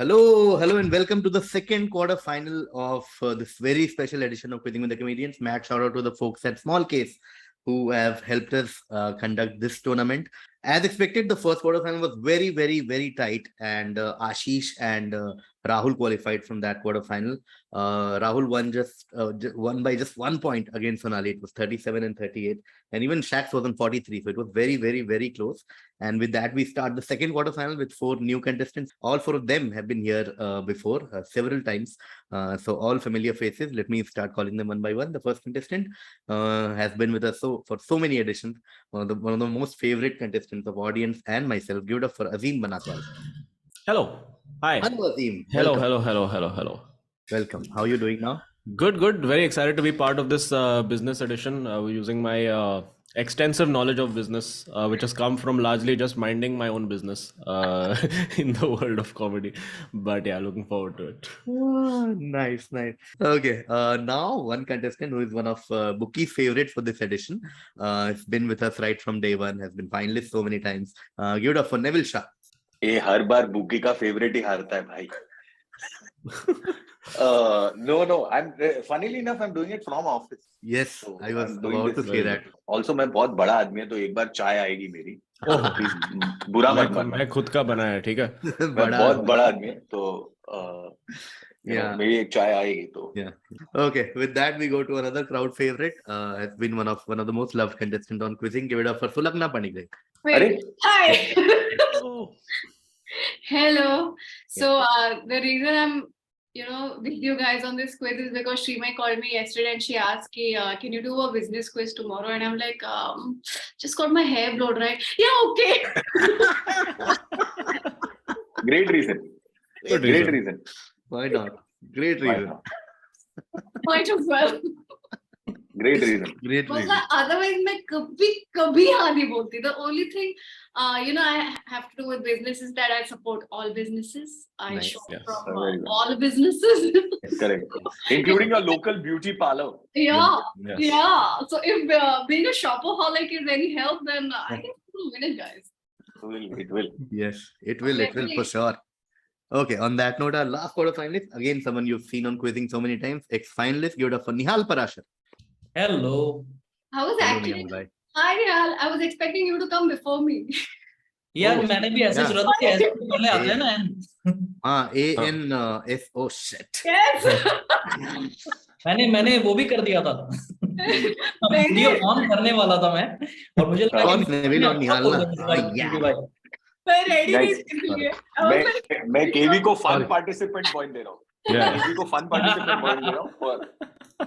Hello, and welcome to the second quarter final of this very special edition of QVizzing with the Comedians. Mad shout out to the folks at Smallcase who have helped us conduct this tournament. As expected, the first quarter final was very tight, and Ashish and Rahul qualified from that quarter final. Rahul won by just 1 point against Sonali. It was 37 and 38, and even Shax was on 43, so it was very close. And with that, we start the second quarter final with 4 new contestants. All 4 of them have been here before several times, so all familiar faces. Let me start calling them one by one. The first contestant has been with us for so many editions. One of the most favorite contestants of audience and myself. Give it up for Azeem Banakwal. Hello. Hi. Hello, Azeem. Hello. Welcome. How are you doing now? Good. Very excited to be part of this business edition. Using my extensive knowledge of business, which has come from largely just minding my own business in the world of comedy. But yeah, looking forward to it. Oh, nice. Okay. Now one contestant who is one of Bookie's favorites for this edition. Has been with us right from day one. Has been finalist so many times. Give it up for Neville Shah. ये हर बार bookie का favourite ही हारता है भाई. No. Funnily enough, I'm doing it from office. Yes, so I was about to say that. Also, मैं बहुत बड़ा आदमी है तो एक बार चाय आएगी मेरी. बुरा मत मानना. मैं खुद का बना है, ठीक है. मैं बहुत बड़ा आदमी है तो मेरी एक चाय आएगी तो. Yeah. Okay. With that, we go to another crowd favorite. Has been one of the most loved contestants on QVizzing. Give it up for Sulagna Panigre. Hi. Hello. So the reason I'm with you guys on this quiz is because Shrima called me yesterday and she asked, can you do a business quiz tomorrow? And I'm like, just got my hair blown, right? Yeah, okay. Great reason. Great reason. Why not? Great reason. Might as well. Great reason. Otherwise, मैं कभी हाँ नहीं बोलती. The only thing, I have to do with business is that I support all businesses. I shop from all businesses. Correct. Including your local beauty parlor. Yeah. So if being a shopaholic is any help, then I guess we'll win it, guys. It will. Yes, it will for sure. Okay, on that note, our last quarter finalist, again, someone you've seen on QVizzing so many times, ex-finalist, give it up for Nihal Parashar. Hello. I was actually... Hi, Nihal. I was expecting you to come before me. यार मैंने भी ऐसे सोचा था कि ऐसे पहले आते हैं ना ANS. Oh shit. Yes. मैंने वो भी कर दिया था. वीडियो ऑन करने वाला था मैं और मुझे लगा नेविल और निहाल ना. मैं रेडी नहीं. मैं केवी को फन पार्टिसिपेंट पॉइंट दे रहा हूँ. केवी को फन पार्टिसिपेंट पॉइंट दे रहा हूँ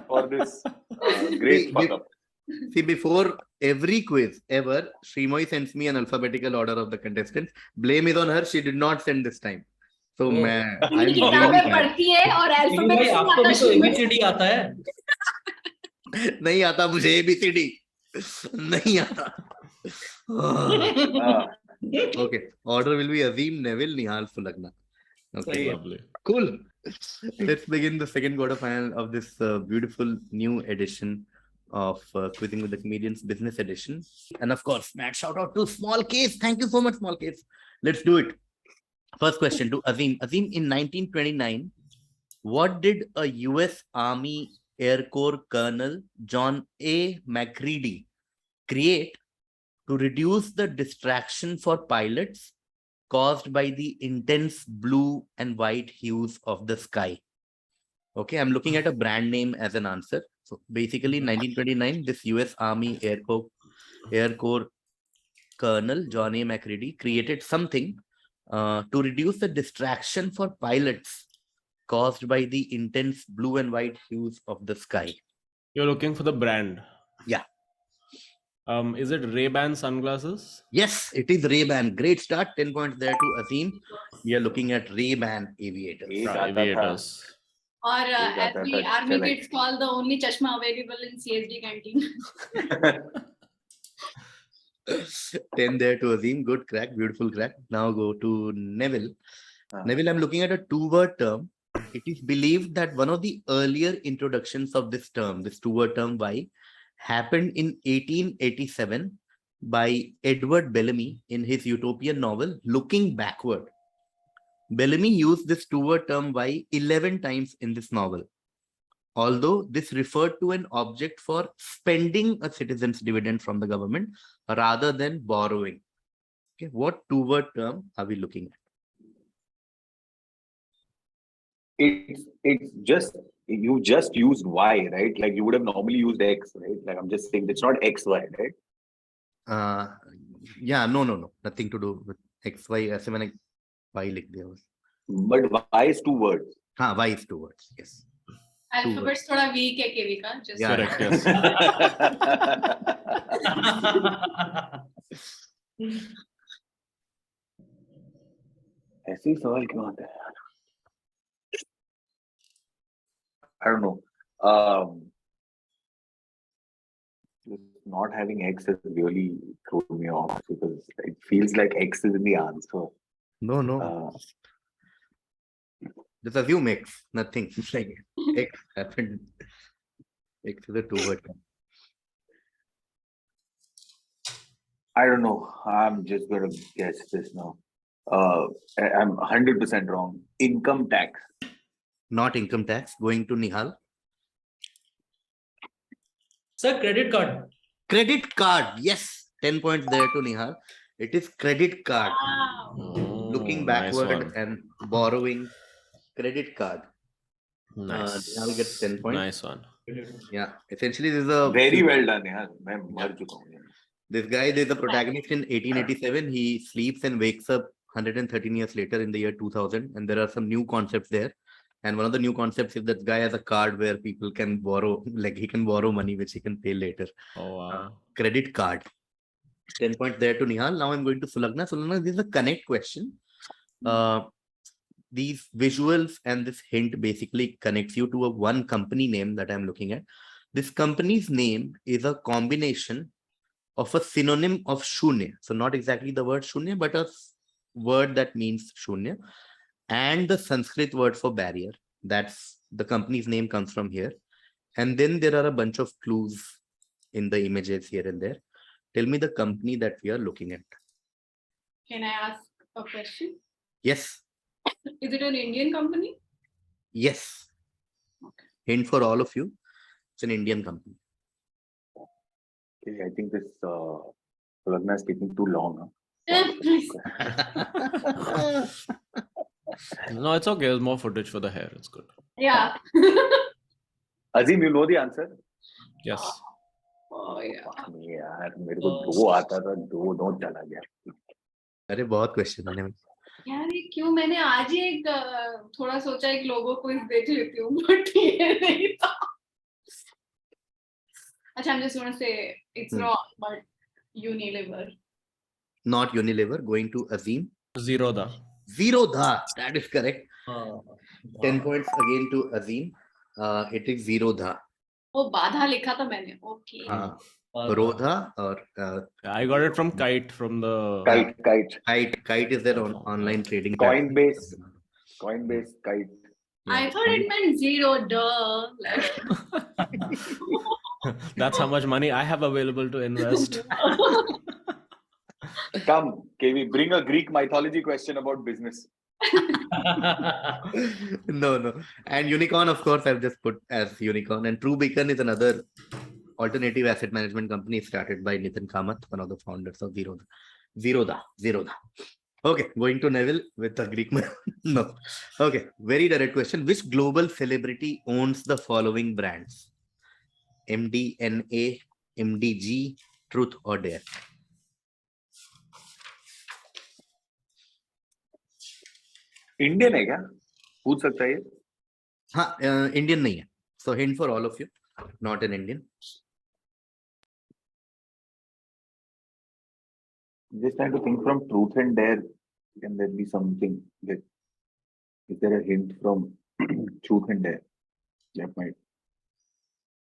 for this great fuck up. See, before every quiz ever, Shrimoy sends me an alphabetical order of the contestants. Blame is on her. She did not send this time. So मैं किताबें पढ़ती है और alphabet आपको भी तो ABCD आता है. नहीं आता मुझे ABCD. नहीं आता. Okay. Order will be Azeem, Neville, Nihal, Sulagna. Okay. Lovely. Cool. Let's begin the second quarter final of this beautiful new edition of QVizzing with the Comedians Business Edition. And of course, mad shout out to Smallcase. Thank you so much, Smallcase. Let's do it. First question to Azeem. Azeem, in 1929, what did a US Army Air Corps Colonel John A. McCready create to reduce the distraction for pilots caused by the intense blue and white hues of the sky? Okay, I'm looking at a brand name as an answer. So basically, in 1929, this US Army Air Corps Colonel John A. McCready created something to reduce the distraction for pilots caused by the intense blue and white hues of the sky. You're looking for the brand. Yeah. Is it Ray-Ban sunglasses? Yes, it is Ray-Ban. Great start. 10 points there to Azeem. We are looking at Ray-Ban aviators. Or as the army kids call, the only chashma available in CSD canteen. 10 there to Azeem. Good crack. Beautiful crack. Now go to Neville. Neville, I'm looking at a 2-word term. It is believed that one of the earlier introductions of this term, this 2-word term, why, happened in 1887 by Edward Bellamy in his utopian novel Looking Backward. Bellamy used this two-word term why 11 times in this novel, although this referred to an object for spending a citizen's dividend from the government rather than borrowing. Okay, what two-word term are we looking at? It's just, you just used Y, right? Like you would have normally used X, right? Like I'm just saying it's not XY, right? Yeah, no, nothing to do with X, Y. ऐसे मैंने Y लिख दिया बस. But Y is two words. हाँ, Y is two words. Yes. Alphabets थोड़ा weak है KV का. Just Yeah. Correct, yes. ऐसे ही सवाल क्यों आता है यार? I don't know. Not having X has really thrown me off because it feels like X is in the answer. No. Just assume X. Nothing. Like X happened. X is a two-word term. I don't know. I'm just gonna guess this now. I'm 100% wrong. Income tax. Not income tax. Going to Nihal. Sir, credit card. Credit card. Yes. 10 points there to Nihal. It is credit card. wow. Looking Nice backward one. and borrowing. Credit card. Nice. Nihal gets 10 points. Nice one. Yeah. Essentially, this is a Very well done, yaar. मैं मर चुका हूँ. This guy, there's a protagonist in 1887. He sleeps and wakes up 113 years later in the year 2000. And there are some new concepts there. And one of the new concepts is that guy has a card where people can borrow, like he can borrow money, which he can pay later. Oh, wow. Credit card. 10 points there to Nihal. Now I'm going to Sulagna. Sulagna, this is a connect question. These visuals and this hint basically connects you to a one company name that I'm looking at. This company's name is a combination of a synonym of shunya. So not exactly the word shunya, but a word that means shunya. And the Sanskrit word for barrier. That's the company's name comes from here. And then there are a bunch of clues in the images here and there. Tell me the company that we are looking at. Can I ask a question? Yes. Is it an Indian company? Yes. Okay. Hint for all of you. It's an Indian company. Okay, I think this Sulagna is taking too long. No, it's okay. There's more footage for the hair. It's good. Yeah. Azeem, you know the answer? Yes. Oh yeah. यार मेरे को दो आता था, दो चला गया. अरे बहुत क्वेश्चन है. यार ये क्यों मैंने आज ही एक थोड़ा सोचा एक लोगों को इस देख लेती हूँ बट ये नहीं था. अच्छा, I'm just gonna say it's wrong, but Unilever. Not Unilever. Going to Azeem. Zerodha. Zerodha. That is correct. 10 points again to Azeem. It is Zerodha. वो बाधा लिखा था मैंने. Okay. Rodha or I got it from Kite from the Kite is their online trading Coinbase, Kite. I thought it meant zero. Duh. That's how much money I have available to invest. Come, KV, bring a Greek mythology question about business. No. And Unicorn, of course, I've just put as Unicorn. And True Beacon is another alternative asset management company started by Nitin Kamath, one of the founders of Zerodha. Okay, going to Neville with a Greek. No. Okay, very direct question. Which global celebrity owns the following brands? MDNA, MDG, Truth or Dare? Indian है क्या? पूछ सकता है ये? हाँ, Indian नहीं है. So hint for all of you, not an Indian. Just trying to think from Truth and Dare. Can there be something that is there a hint from Truth and Dare? That might.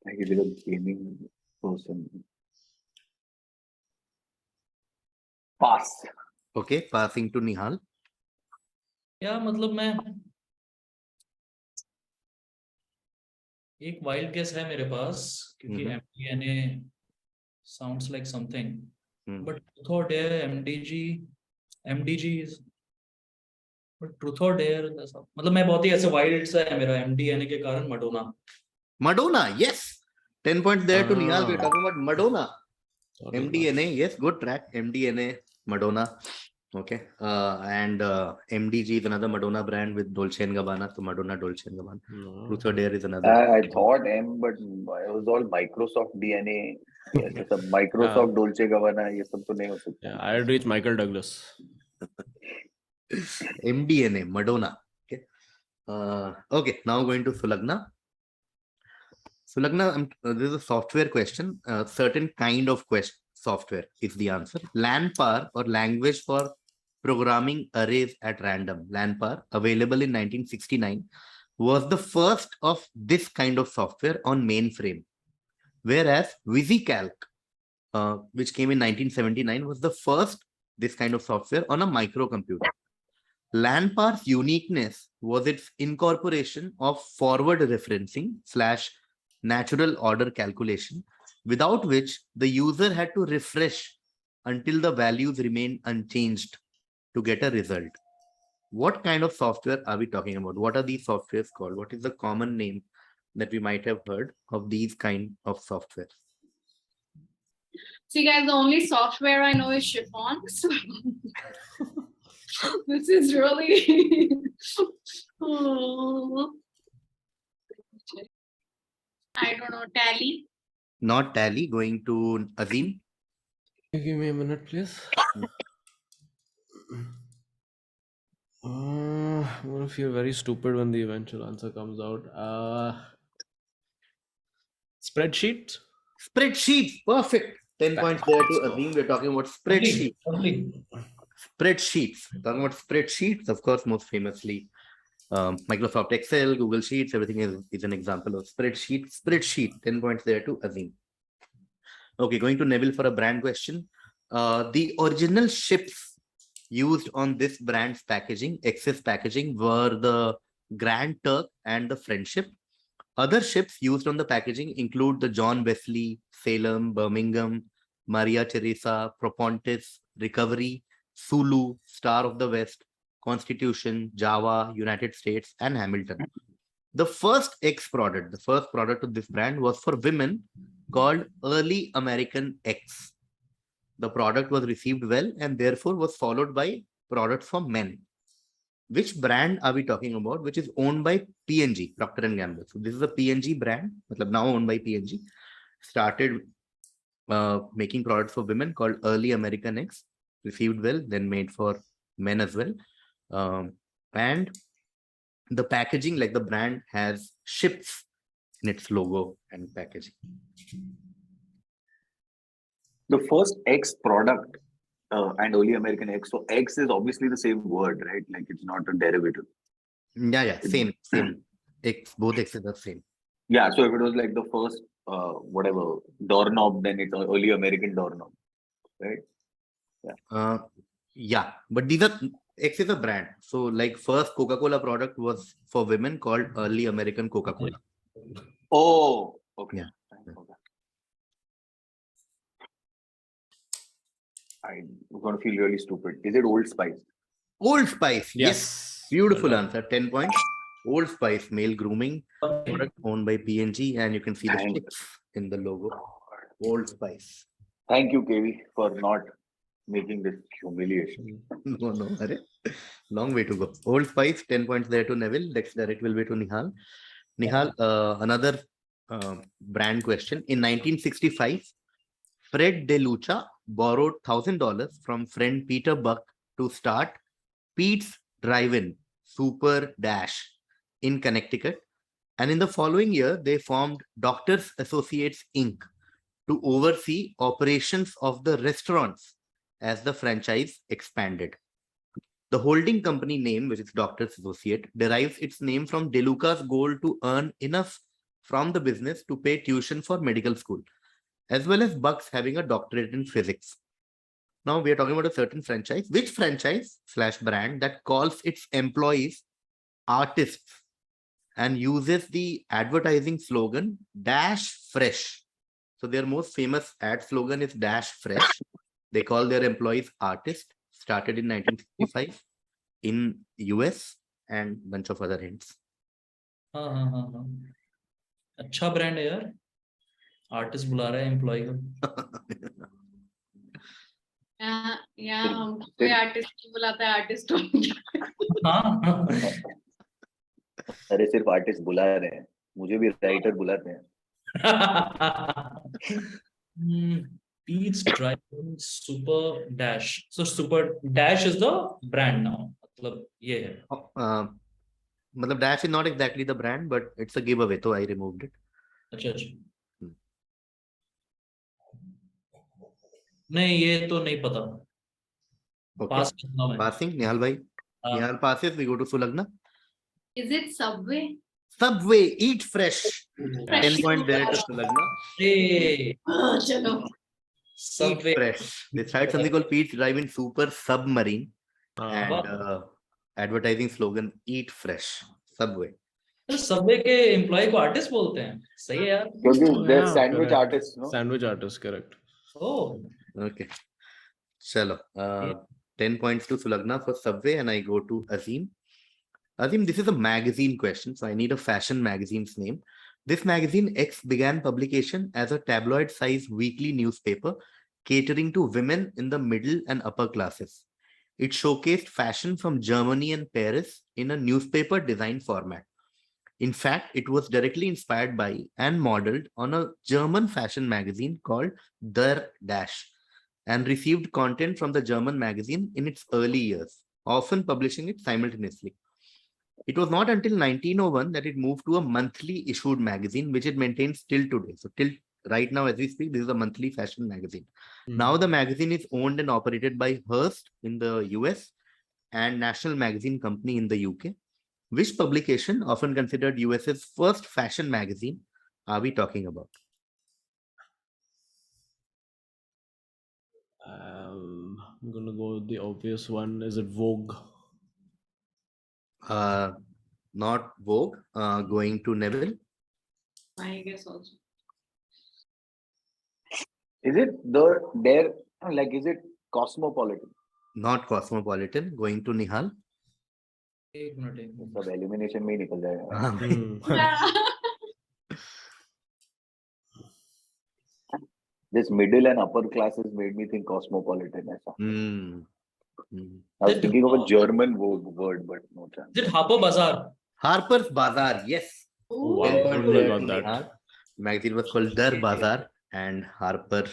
Like is it a gaming person? Pass. Okay, passing to Nihal. या मतलब मैं एक wild guess है मेरे पास क्योंकि MDNA sounds like something, but Truth or Dare, MDG is But truth or dare ऐसा मतलब मैं बहुत ही ऐसे wild सा है मेरा MDNA के कारण Madonna. Madonna, yes. 10 points there to Nihal. We're talking about Madonna. Sorry, MDNA, yes, good track. MDNA, Madonna. Okay. And MDG is another Madonna brand with Dolce & Gabbana. So Madonna, Dolce & Gabbana. no. Truth or Dare is another. I thought M, but it was all Microsoft DNA. Yes, it's a Microsoft Dolce Gabbana. ये सब तो नहीं हो सकता. Yeah, I had reached Michael Douglas. MDNA, Madonna. Okay. Okay, now going to Sulagna. Sulagna, this is a software question. Certain kind of software is the answer. LANPAR or language for programming arrays at random. LANPAR, available in 1969, was the first of this kind of software on mainframe. Whereas VisiCalc, which came in 1979, was the first this kind of software on a microcomputer. LANPAR's uniqueness was its incorporation of forward referencing / natural order calculation, without which the user had to refresh until the values remained unchanged to get a result. What kind of software are we talking about? What are these softwares called? What is the common name that we might have heard of these kind of software? See, guys, the only software I know is Chiffon. So this is really. Oh. I don't know, Tally. Not Tally. Going to Azeem. Give me a minute, please. I'm gonna feel very stupid when the eventual answer comes out. Spreadsheet? Spreadsheets. Perfect. 10 points there to Azeem. We're talking about spreadsheets. Spreadsheets. Talking about spreadsheets, of course, most famously Microsoft Excel, Google Sheets, everything is an example of spreadsheet. Spreadsheet, 10 points there to Azeem. Okay, going to Neville for a brand question. The original ships used on this brand's packaging, excess packaging, were the Grand Turk and the Friendship. Other ships used on the packaging include the John Wesley, Salem, Birmingham, Maria Teresa, Propontis, Recovery, Sulu, Star of the West, Constitution, Java, United States, and Hamilton. The first product of this brand was for women called Early American X. The product was received well and therefore was followed by products for men. Which brand are we talking about, which is owned by P&G, Procter & Gamble? So this is a P&G brand, now owned by P&G. Started making products for women called Early American X, received well, then made for men as well. And the packaging, like the brand, has ships in its logo and packaging. The first X product and Early American X. So X is obviously the same word, right? Like it's not a derivative. Yeah, same. X, both X's are same. Yeah, so if it was like the first whatever doorknob, then it's Early American doorknob, right? Yeah, but these are X is a brand. So like first Coca-Cola product was for women called Early American Coca-Cola. Oh, okay. Yeah. I'm going to feel really stupid. Is it Old Spice? Old Spice. Yes. Beautiful Well answer. 10 points. Old Spice male grooming product owned by P&G, and you can see the ships in the logo. Old Spice. Thank you, KV, for not making this humiliation. No. Long way to go. Old Spice, 10 points there to Neville. Next direct will be to Nihal. Nihal, another brand question. In 1965, Fred DeLuca borrowed $1,000 from friend Peter Buck to start Pete's Drive-In Super Dash in Connecticut. And in the following year, they formed Doctors Associates Inc. to oversee operations of the restaurants as the franchise expanded. The holding company name, which is Doctors Associate, derives its name from DeLuca's goal to earn enough from the business to pay tuition for medical school, as well as Buck's having a doctorate in physics. Now we are talking about a certain franchise. Which franchise / brand that calls its employees artists and uses the advertising slogan Dash Fresh? So their most famous ad slogan is Dash Fresh. They call their employees artists. Started in 1965. in US and bunch of other hints. हाँ अच्छा brand है यार artist बुला रहा है employ को हम कोई आर्टिस्ट बुलाता है आर्टिस्ट हाँ अरे सिर्फ आर्टिस्ट बुला रहे हैं मुझे भी राइटर बुलाते हैं Pete's Dragon Super Dash. So Super Dash is the brand now. मतलब ये है. मतलब Dash is not exactly the brand, but it's a giveaway, so I removed it. अच्छा. नहीं ये तो नहीं पता. Pass करना मैं. Passing, Nihal bhai. Nihal passes. We go to Sulagna. Is it Subway? Subway, eat fresh. 10 point there to Sulagna. Hey. चलो. Subway. Eat fresh. They tried something called Pete's Drive-In Super Submarine. And advertising slogan, eat fresh. Subway. Subway के employ को artist बोलते हैं सही है यार क्योंकि they're sandwich artists, no? Sandwich artist, correct. Oh. Okay. Chalo. 10 points to Sulagna for Subway, and I go to Azeem. Azeem, this is a magazine question, so I need a fashion magazine's name. This magazine X began publication as a tabloid-sized weekly newspaper catering to women in the middle and upper classes. It showcased fashion from Germany and Paris in a newspaper design format. In fact, it was directly inspired by and modeled on a German fashion magazine called Der Dash, and received content from the German magazine in its early years, often publishing it simultaneously. It was not until 1901 that it moved to a monthly issued magazine, which it maintains till today. So till right now, as we speak, this is a monthly fashion magazine. Now the magazine is owned and operated by Hearst in the US and National Magazine Company in the UK. Which publication, often considered US's first fashion magazine, are we talking about? I'm gonna go with the obvious one. Is it Vogue? Not Vogue. Going to Neville. I guess also. Is it is it Cosmopolitan? Not Cosmopolitan. Going to Nihal. एक minute सब elimination में ही निकल जाएगा This middle and upper classes made me think Cosmopolitan ऐसा I was thinking of a German word but no chance. Is it Harper Bazaar? Harper's Bazaar, yes. Wow, I don't know about that. Magazine was called Der Bazaar and Harper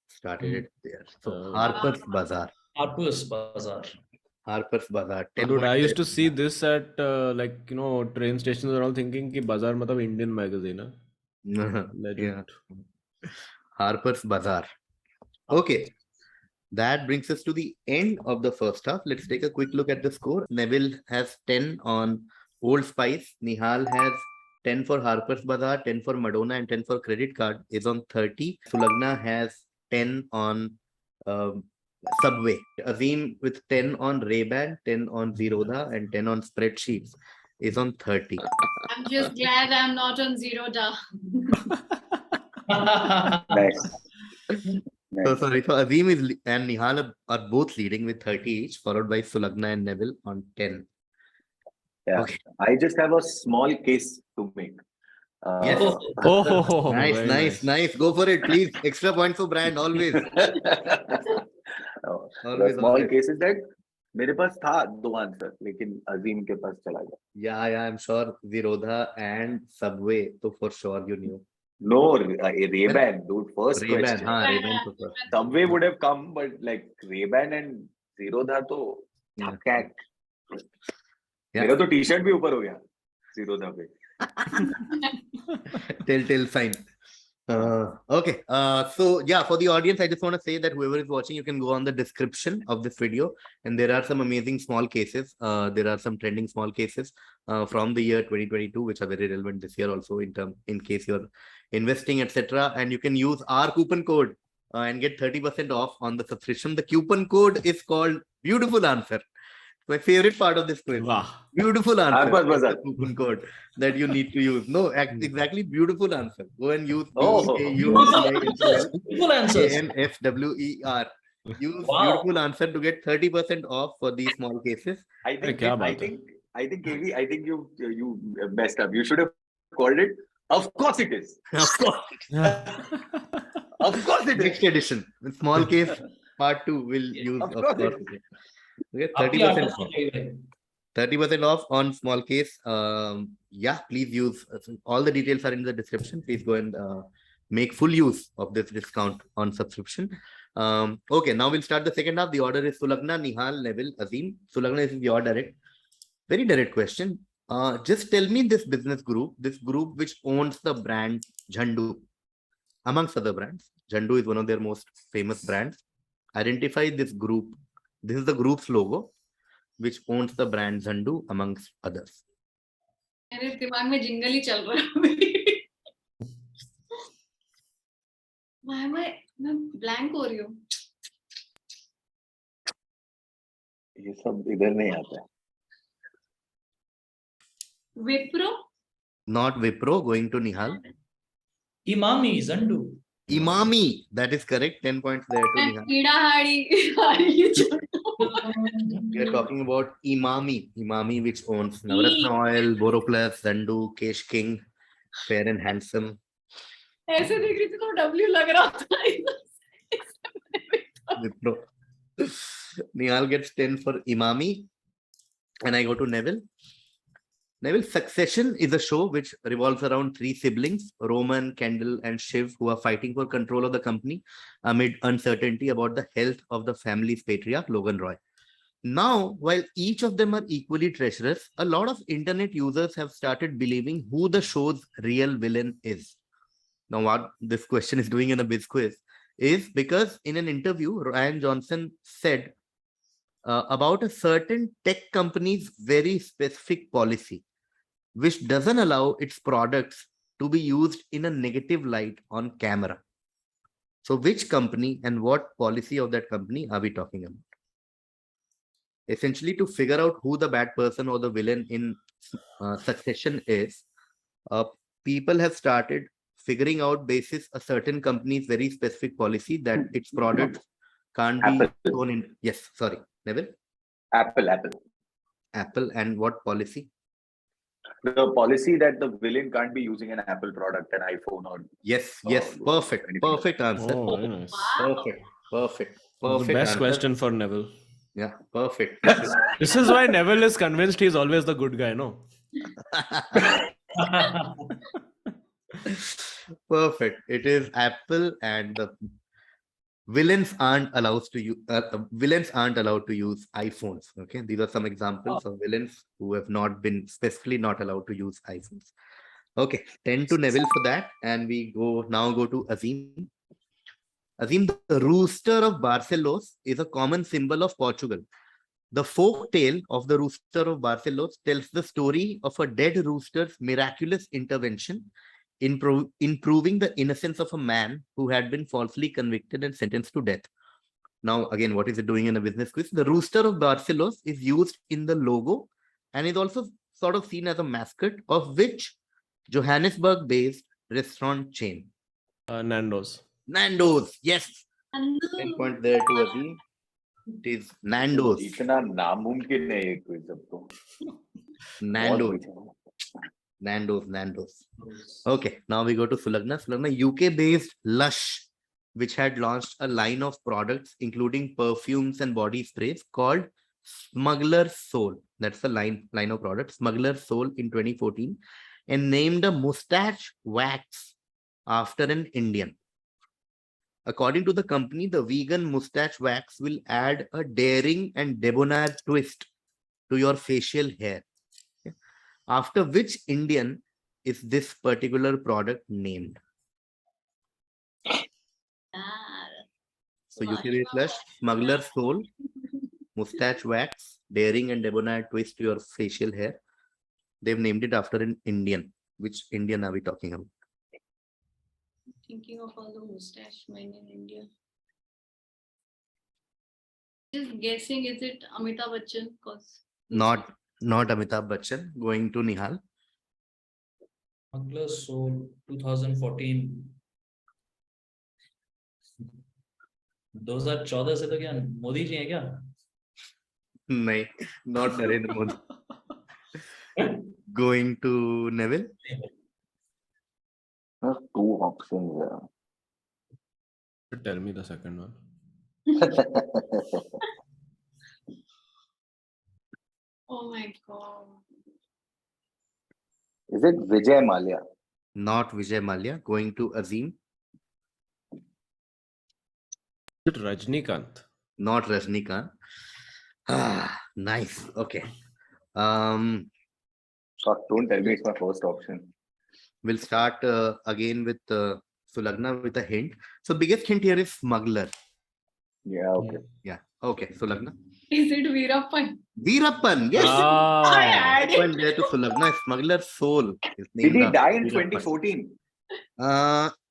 started it there. So Harper's Bazaar. Harper's Bazaar. Harper's Bazaar. Dude, I used to see this at train stations and all, thinking कि Bazaar मतलब Indian magazine है. Yeah. Harper's Bazaar. Okay. That brings us to the end of the first half. Let's take a quick look at the score. Neville has 10 on Old Spice. Nihal has 10 for Harper's Bazaar, 10 for Madonna, and 10 for Credit Card is on 30. Sulagna has 10 on Subway. Azeem with 10 on Ray-Ban, 10 on Zerodha, and 10 on Spreadsheets is on 30. I'm just glad I'm not on Zerodha. Nice. So sorry. So Azeem and Nihal are both leading with 30 each, followed by Sulagna and Neville on 10. Yeah. Okay. I just have a small case to make. Yes. Oh, nice. Go for it, please. Extra points for brand always. The small case is that मेरे पास था 2 answer लेकिन अजीम के पास चला गया. Yeah, I'm sure Zerodha and Subway. So for sure you knew. No, Ray-Ban, dude. First Ray-Ban, question. Ray-Ban to first. Subway would have come, but like Ray-Ban and Zerodha to cat. मेरा तो T-shirt भी ऊपर हो गया Zerodha पे. Telltale sign. Okay. So yeah, for the audience, I just want to say that whoever is watching, you can go on the description of this video, and there are some amazing small cases. There are some trending small cases from the year 2022, which are very relevant this year also in case you're investing, etc. And you can use our coupon code and get 30% off on the subscription. The coupon code is called Beautiful Answer. My favorite part of this quiz. Wow. Beautiful answer. Coupon code that you need to use. No, exactly. Beautiful answer. Go and use beautiful answers. ANFWER Use Wow. beautiful answer to get 30% off for these small cases. I think kya I baat hai? think I think KV, I think you messed up. You should have called it. Of course it is. Of course. Of course it Next is. edition. Small case part 2 will Yes, use of of course course. it Okay, आपकी 30% आदत off. हो गई भाई. 30% off on small case. Yeah, please use all the details are in the description. Please go and make full use of this discount on subscription. Okay, now we'll start the second half. The order is Sulagna, Nihal, Neville, Azeem. Sulagna, this is your very direct question. Just tell me this group which owns the brand Jhandu, amongst other brands. Jhandu is one of their most famous brands. Identify this group. This is the group's logo, which owns the brand Jhandu amongst others. मेरे दिमाग में jingle ही चल रहा है अभी. मैं blank हो रही हूँ. ये सब इधर नहीं आता है. Wipro. Not Wipro, going to Nihal. Imami, Zandu. Imami, that is correct. 10 points there to Nihal. कीड़ा हाड़ी. We are talking about Imami, which owns Navratna Oil, Boroplus, Zandu, Kesh King, Fair and Handsome. ऐसे देख रही थी तो W लग रहा था. Wipro. Nihal gets 10 for Imami. And I go to Neville. Neville, Succession is a show which revolves around 3 siblings, Roman, Kendall, and Shiv, who are fighting for control of the company amid uncertainty about the health of the family's patriarch, Logan Roy. Now, while each of them are equally treacherous, a lot of internet users have started believing who the show's real villain is. Now, what this question is doing in a biz quiz is because in an interview, Ryan Johnson said about a certain tech company's very specific policy, which doesn't allow its products to be used in a negative light on camera. So which company and what policy of that company are we talking about? Essentially, to figure out who the bad person or the villain in Succession is, people have started figuring out basis a certain company's very specific policy that its products can't be shown in. Yes, sorry, Neville. Apple. Apple, and what policy? The policy that the villain can't be using an Apple product, an iPhone or Yes, perfect answer. Oh, very nice. Perfect The best answer. question for Neville. Yeah, perfect. This is why Neville is convinced he's always the good guy, no? Perfect. It is Apple, and the villains aren't allowed to use iPhones. Okay, these are some examples of villains who have not been specifically not allowed to use iPhones. Okay, 10 to Neville for that, and we now go to Azeem. Azeem, the rooster of Barcelos is a common symbol of Portugal. The folk tale of the rooster of Barcelos tells the story of a dead rooster's miraculous intervention in proving the innocence of a man who had been falsely convicted and sentenced to death. Now, again, what is it doing in a business quiz? The rooster of Barcelos is used in the logo and is also sort of seen as a mascot of which Johannesburg-based restaurant chain? Nando's. Nando's, yes. 10 points there to Azeem. It is Nando's. इतना नामुमकिन है ये quiz अब तो. Nando's. Okay, now we go to Sulagna. UK-based Lush, which had launched a line of products including perfumes and body sprays called Smuggler's Soul. That's the line of products, Smuggler's Soul, in 2014, and named a mustache wax after an Indian. According to the company, the vegan mustache wax will add a daring and debonair twist to your facial hair. Okay. After which Indian is this particular product named? So UK-based Lush, Smuggler's Soul, mustache wax, daring and debonair twist to your facial hair. They've named it after an Indian. Which Indian are we talking about? Thinking of all the mustache men in India. Just guessing, is it Amitabh Bachchan? Not Amitabh Bachchan. Going to Nihal. Smuggler's Soul, 2014. 2014 से तो क्या मोदी जी हैं क्या? nahi, not Narendra Modi. Going to Neville. There's two options. Tell me the second one. Oh my god. Is it Vijay Mallya? Not Vijay Mallya. Going to Azeem. Is it Rajnikant? Not Rajnikant. Nice. Okay. God, don't tell me it's my first option. We'll start again with Sulagna with a hint. So biggest hint here is smuggler. Yeah, okay. Yeah. Okay. Sulagna. Is it Veerappan? Veerappan. Yes. I had it. Point there to Sulagna. Smuggler soul. Is Did named he after die in Veerappan. 2014?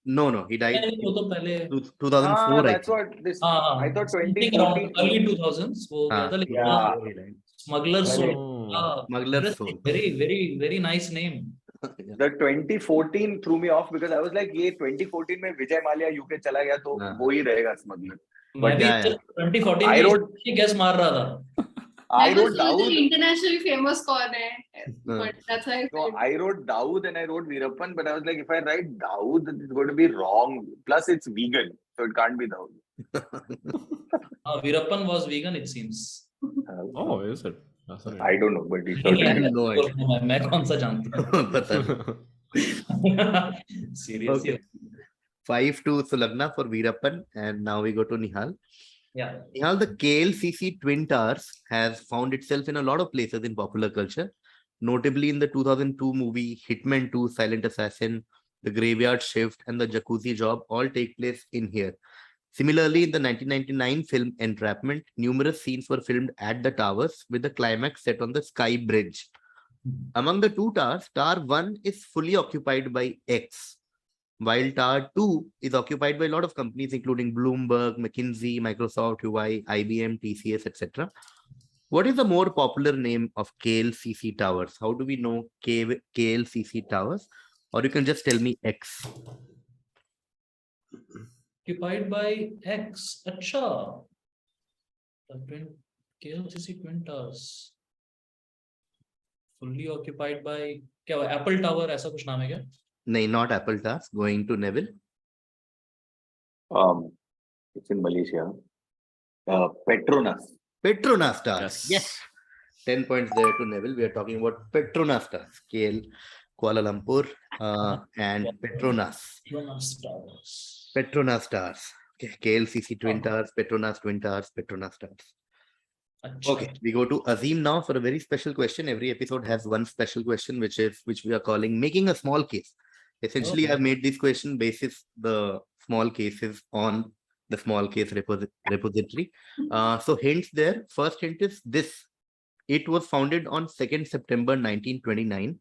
No. He died नहीं, वो तो पहले 2004. I That's think. what this. हाँ, I thought something 2014. around early 2000s वो गया था, लेकिन Yeah. हाँ, 2004 he died. Smuggler Soul. Oh. Smuggler Interesting. Soul. Very nice name. Yeah. The 2014 threw me off because I was like, ये 2014 में Vijay Mallya UK चला गया तो हाँ. वो ही रहेगा स्मगलर. मैं भी yeah, 2014 I में wrote- इसी guess मार रहा था. I was wrote thinking Dawood. internationally famous कौन है? But that's why I No, said. I wrote Dawood and I wrote Veerappan, but I was like, if I write Dawood, then it's going to be wrong. Plus, it's vegan, so it can't be Dawood. Veerappan was vegan, it seems. Oh, is it? Fascinating. I don't know, but he नहीं, certainly. have no idea. मैं कौन सा जानता पता नहीं. हूँ? Seriously. Okay. 5 to Sulagna for Veerappan, and now we go to Nihal. Yeah. Nihal, the KLCC Twin Towers has found itself in a lot of places in popular culture, notably in the 2002 movie Hitman 2, Silent Assassin, The Graveyard Shift, and The Jacuzzi Job all take place in here. Similarly, in the 1999 film Entrapment, numerous scenes were filmed at the towers with the climax set on the Sky Bridge. Among the two towers, Tower 1 is fully occupied by X, while Tower 2 is occupied by a lot of companies, including Bloomberg, McKinsey, Microsoft, UI, IBM, TCS, etc. What is the more popular name of KLCC towers? How do we know KLCC towers? Or you can just tell me X. Occupied by X. अच्छा. KLCC Twin Towers. Fully occupied by क्या हुआ? Apple Tower ऐसा कुछ नाम है क्या? No, not Apple Towers. Going to Neville. It's in Malaysia. Petronas. Petronas Towers. Yes. Yes. 10 points there to Neville. We are talking about Petronas Towers. KL, Kuala Lumpur, and Petronas. Petronas Towers. Petronas Towers. Okay. KLCC Twin Towers, Petronas Twin Towers, Petronas Towers. अच्छा. Okay, we go to Azeem now for a very special question. Every episode has one special question, which we are calling making a small case. Essentially, Okay. I've made this question basis the small cases on the small case repository. So hints there. First hint is this. It was founded on 2nd September 1929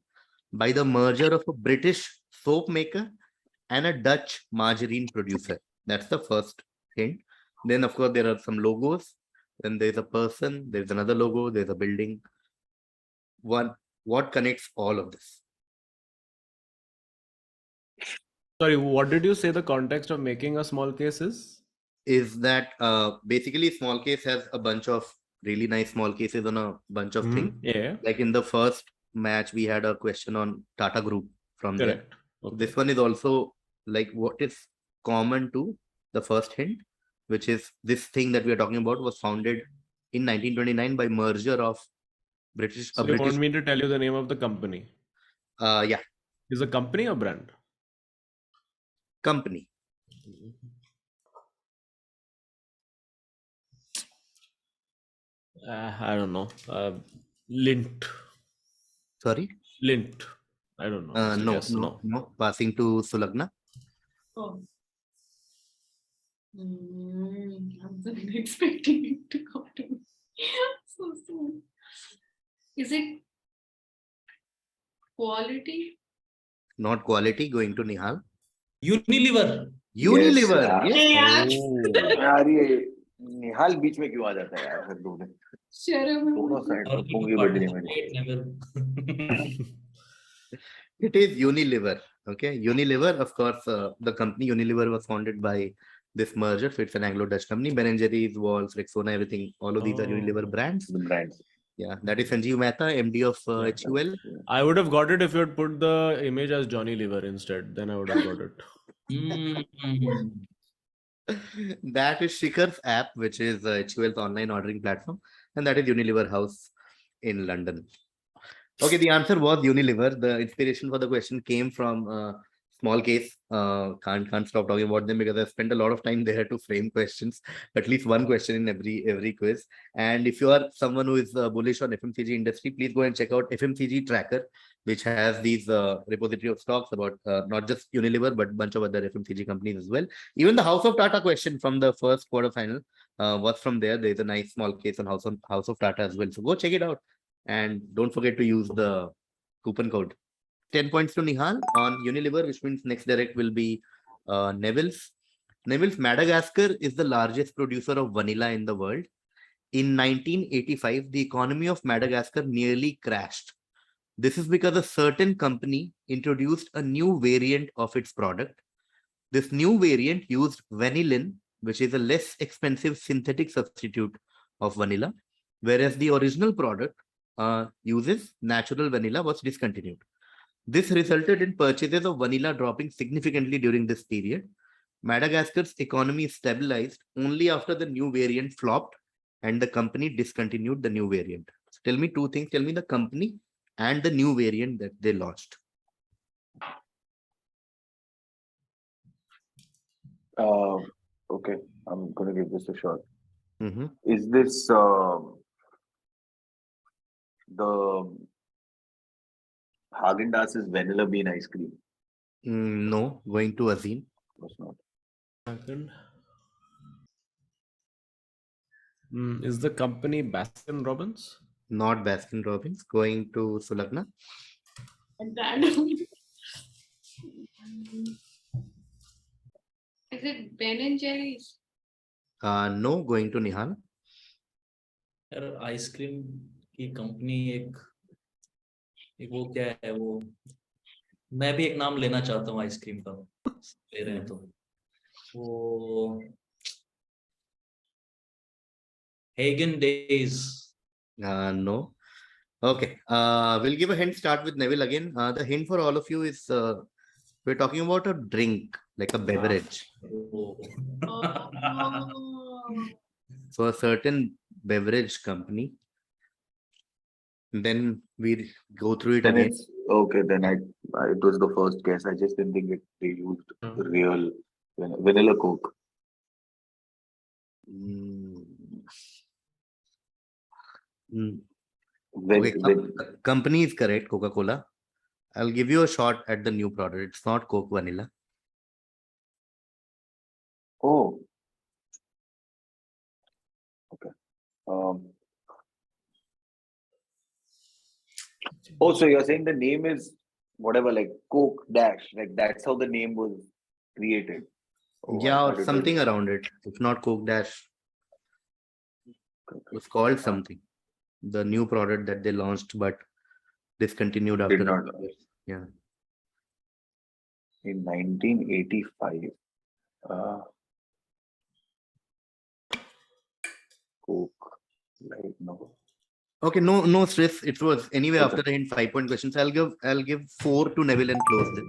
by the merger of a British soap maker and a Dutch margarine producer. That's the first hint. Then, of course, there are some logos. Then there's a person, there's another logo, there's a building. What connects all of this? Sorry, what did you say the context of making a small case is? Is that basically small case has a bunch of really nice small cases on a bunch of things. Yeah, Like in the first match, we had a question on Tata Group from correct. there. Okay. This one is also like what is common to the first hint, which is this thing that we are talking about was founded in 1929 by merger of British. So you want me to tell you the name of the company? Yeah, Is a company or brand? company. I don't know. Lint. Sorry. Lint. I don't know. It's a guess. No. Passing to Sulagna. Oh. I wasn't expecting it to come to me so soon. Is it quality? Not quality. Going to Nihal. Unilever. Unilever. Yes, Yes. यार ये निहाल बीच में क्यों आ जाता है यार फिर दोनों Sure. Side और होंगी बदली मेरी. Neville. It is Unilever. Okay. Unilever, of course, the company Unilever was founded by this merger. So it's an Anglo-Dutch company. Ben & Jerry's, Walls, Rexona, everything. All of these are Unilever Oh. brands. The brands. Yeah, that is Sanjeev Mehta, MD of Yeah. HUL. I would have got it if you had put the image as Johnny Lever instead. Then I would have got it. Mm. That is Shikhar's app, which is HUL's online ordering platform, and that is Unilever House in London. Okay, the answer was Unilever. The inspiration for the question came from Smallcase. Can't stop talking about them because I spent a lot of time there to frame questions, at least one question in every quiz. And if you are someone who is bullish on FMCG industry, please go and check out FMCG Tracker, which has these repository of stocks about not just Unilever but bunch of other FMCG companies as well. Even the House of Tata question from the first quarterfinal was from there. There is a nice small case on House of Tata as well. So go check it out. And don't forget to use the coupon code. 10 points to Nihal on Unilever, which means next direct will be Neville's. Neville's Madagascar is the largest producer of vanilla in the world. In 1985, the economy of Madagascar nearly crashed. This is because a certain company introduced a new variant of its product. This new variant used vanillin, which is a less expensive synthetic substitute of vanilla, whereas the original product uses natural vanilla was discontinued. This resulted in purchases of vanilla dropping significantly during this period. Madagascar's economy stabilized only after the new variant flopped and the company discontinued the new variant. So tell me two things. Tell me the company and the new variant that they launched. Okay, I'm gonna give this a shot. Mm-hmm. Is this the Haagen-Dazs's vanilla bean ice cream? No, going to Azeem. Was not. Second. Is the company Baskin Robbins? Not Baskin Robbins. Going to Sulagna. Is it Ben & Jerry's? No, going to Nihal. यार ice cream की company एक वो क्या है वो मैं भी एक नाम लेना चाहता हूँ आइसक्रीम का ले रहे हैं तो वो Hagen Days. No. Okay. We'll give a hint. Start with Neville again. The hint for all of you is we're talking about a drink, like a beverage. Oh. So a certain beverage company. Then we go through it Then again. it's okay. Then it was the first guess. I just didn't think they used real vanilla Coke. Okay, company is correct, Coca-Cola. I'll give you a shot at the new product. It's not Coke Vanilla. Oh. Okay. Oh, so you're saying the name is whatever, like Coke Dash, like that's how the name was created. Oh, Yeah, or something around it. If not Coke Dash, it was called something. The new product that they launched, but discontinued after. Did not. Yeah. In 1985, Coke, like no. Okay, no stress. It was anyway after the hint 5-point questions. I'll give 4 to Neville and close it.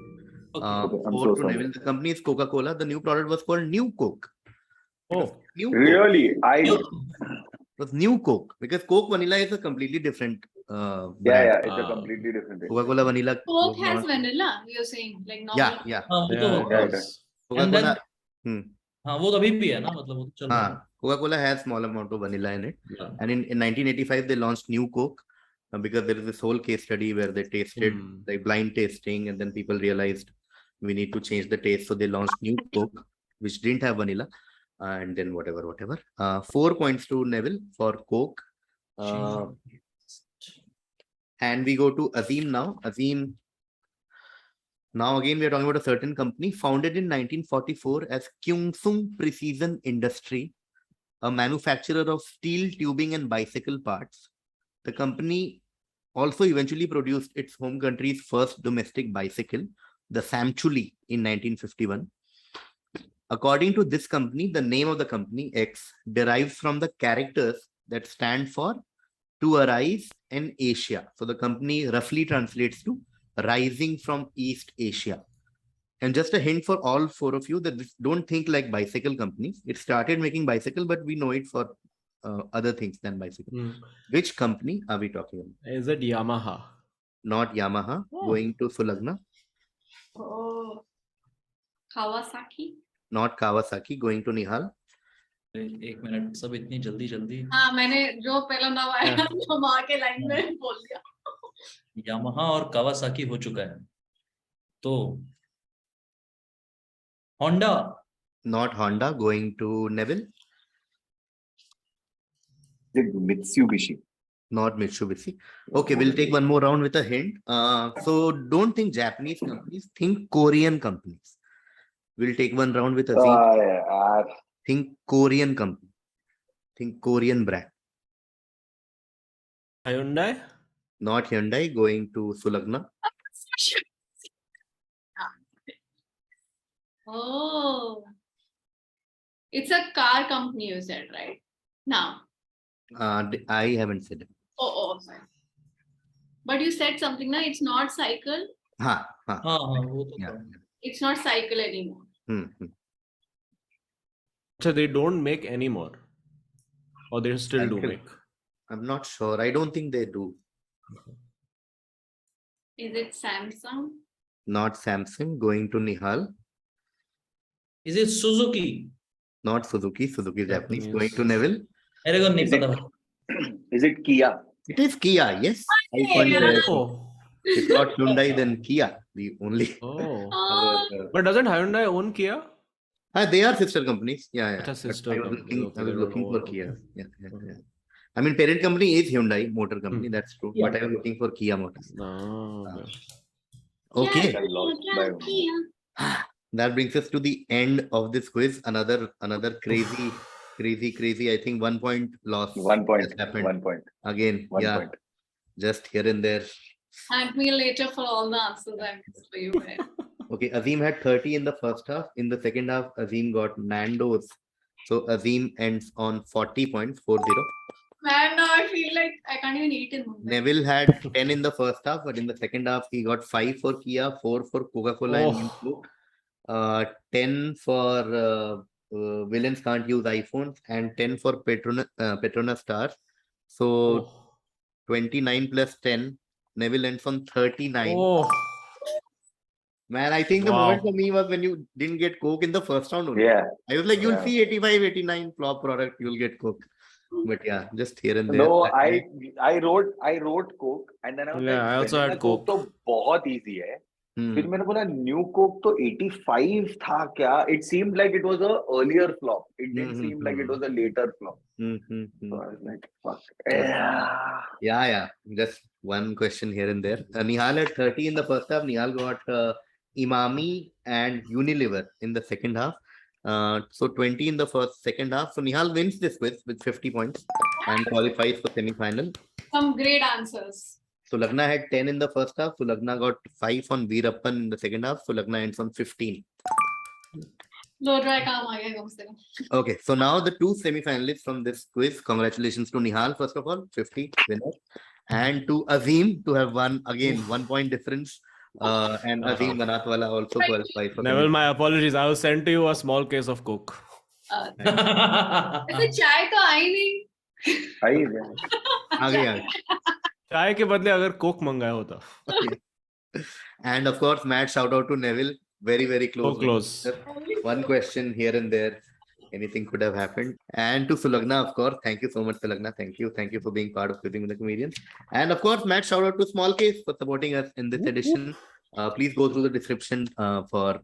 Okay. I'm 4 so to sorry. Neville. The company is Coca-Cola. The new product was called New Coke. Oh, New Coke. Really? It was New Coke because Coke Vanilla is a completely different brand. Yeah, it's a completely different thing. Coca-Cola Vanilla. Coke has vanilla, you're saying, like normal. Yeah. हाँ वो तो yeah, it does. Coca-Cola. हाँ वो तो अभी भी है ना मतलब वो तो चल रहा है Coca-Cola has small amount of vanilla in it. Yeah. And in 1985, they launched New Coke because there is this whole case study where they tasted like blind tasting, and then people realized we need to change the taste. So they launched New Coke, which didn't have vanilla. And then whatever. 4 points to Neville for Coke. And we go to Azeem now. Azeem. Now again, we are talking about a certain company founded in 1944 as Kyungsung Precision Industry, a manufacturer of steel tubing and bicycle parts. The company also eventually produced its home country's first domestic bicycle, the Samchuli, in 1951. According to this company, the name of the company X derives from the characters that stand for to arise in Asia. So the company roughly translates to rising from East Asia. And just a hint for all four of you that don't think like bicycle companies. It started making bicycle, but we know it for other things than bicycle. Which company are we talking about? Is it Yamaha? Not Yamaha. Going to Sulagna. Oh, Kawasaki. Not Kawasaki. Going to Nihal. एक minute सब इतनी जल्दी जल्दी हाँ मैंने जो पहला नाम आया तो माँ के लाइन में बोल दिया यामाहा और कावासाकी हो चुका है तो Honda Not Honda. Going to Neville. Mitsubishi. Not Mitsubishi. Okay, we'll take one more round with a hint. So don't think Japanese companies, think Korean companies. We'll take one round with Azeem. Think Korean company. Think Korean brand. Hyundai? Not Hyundai. Going to Sulagna. Oh, it's a car company you said, right? Now. I haven't said it. Oh, sorry. But you said something, na? It's not cycle. Ha. हाँ वो तो Yeah. It's not cycle anymore. So they don't make anymore. Or they still do Cycle. make. I'm not sure. I don't think they do. Is it Samsung? Not Samsung. Going to Nihal. Is it Suzuki? Not Suzuki. Suzuki is Japanese. Japanese. Going to Neville. मेरे को नहीं पता Is it Kia? It is Kia. Yes. Oh. It's not Hyundai, then Kia. The only. Oh. But doesn't Hyundai own Kia? They are sister companies. Yeah. It's a But sister I was company. looking, Okay, I was they looking don't for own. Kia. Yeah. I mean, parent company is Hyundai Motor Company. That's true. Yeah. But I was looking for Kia Motors. No. Okay. I lost by one. That brings us to the end of this quiz. Another crazy. I think 1 point loss. 1 point. has happened. 1 point. Again. 1 Yeah. point. Just here and there. Thank me later for all the answers I missed for you. Guys. Okay. Azeem had 30 in the first half. In the second half, Azeem got Nando's. So Azeem ends on 40 points, 4-0. Man, now I feel like I can't even eat in Mumbai. Neville had 10 in the first half, but in the second half, he got 5 for Kia, 4 for Coca-Cola and New Coke, 10 for Villains Can't Use iPhones, and 10 for Petronas Stars. So 29 plus 10, Neville ends on 39. Oh. Man, I think the Wow. moment for me was when you didn't get Coke in the first round only. Yeah. I was like, you'll Yeah. see 85, 89 flop product, you'll get Coke. But yeah, just here and there. No, I wrote Coke and then I was Yeah, like, I also vanilla had Coke Coke. तो बहुत easy है. Hmm. फिर मैंने बोला new Coke तो 85 था क्या? It seemed like it was a earlier flop. It didn't seem like it was a later flop. So I was like, fuck. Yeah. Just one question here and there. Nihal had 30 in the first half. Nihal got Imami and Unilever in the second half. So 20 in the second half. So Nihal wins this quiz with 50 points and qualifies for semi-final. Some great answers. Sulagna had 10 in the first half. Sulagna got 5 on Veerappan in the second half. Sulagna ends on 15. Low dry काम आ गया कम से कम. Okay, so now the two semi-finalists from this quiz. Congratulations to Nihal, first of all, 50 winner, and to Azeem to have won again 1 point difference. And Azeem Banatwala also qualified for Neville, my apologies. I will send to you a small case of Coke. ऐसे चाय तो आई नहीं. again. चाय के बदले अगर Coke मंगाया होता. And of course, mad shout out to Neville. Very, very close. So close. Just one question here and there. Anything could have happened. And to Sulagna, of course. Thank you so much, Sulagna. Thank you. Thank you for being part of QVizzing with the Comedians. And of course, mad shout out to Smallcase for supporting us in this edition. Please go through the description for,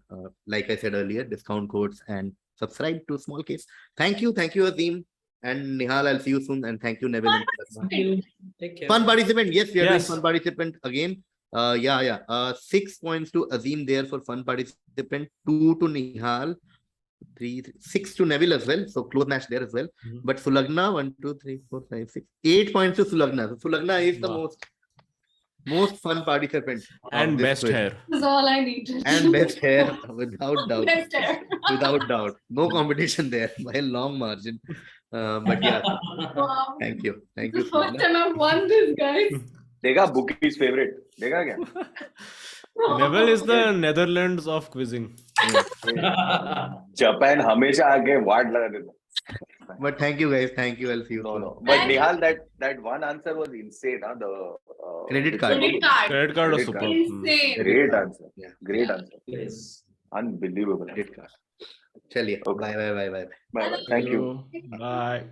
like I said earlier, discount codes and subscribe to Smallcase. Thank you. Thank you, Azeem. And Nihal, I'll see you soon. And thank you, Neville. And Sulagna. Take care. Fun participant. Yes, we are Yes. doing fun participant again. 6 points to Azeem there for fun participant, 2 to Nihal, 6 to Neville as well. So close match there as well. But Sulagna, 1, 2, 3, 4, 5, 6, 8 points to Sulagna. So Sulagna is the Wow. most most fun participant of And this best quiz. hair. This is all I needed. And best hair, without doubt. Best hair. Without doubt. No competition there by a long margin. But yeah, Wow. thank you. Thank The you. first Sulagna. time I've won this, guys. देखा Bookie's favorite. देखा क्या? Neville is the Netherlands of quizzing. Japan हमेशा आके वाट लगा देता. But thank you guys. Thank you. I'll see you No, soon. no. But Thank you. Nihal, that one answer was insane. Huh? The Credit card. Credit card. Credit card was Credit super. card. Insane. Great answer. Yeah. Great answer. Yes. Unbelievable. Credit card. Chaliye. Okay. Bye. Bye bye. Thank you. Bye.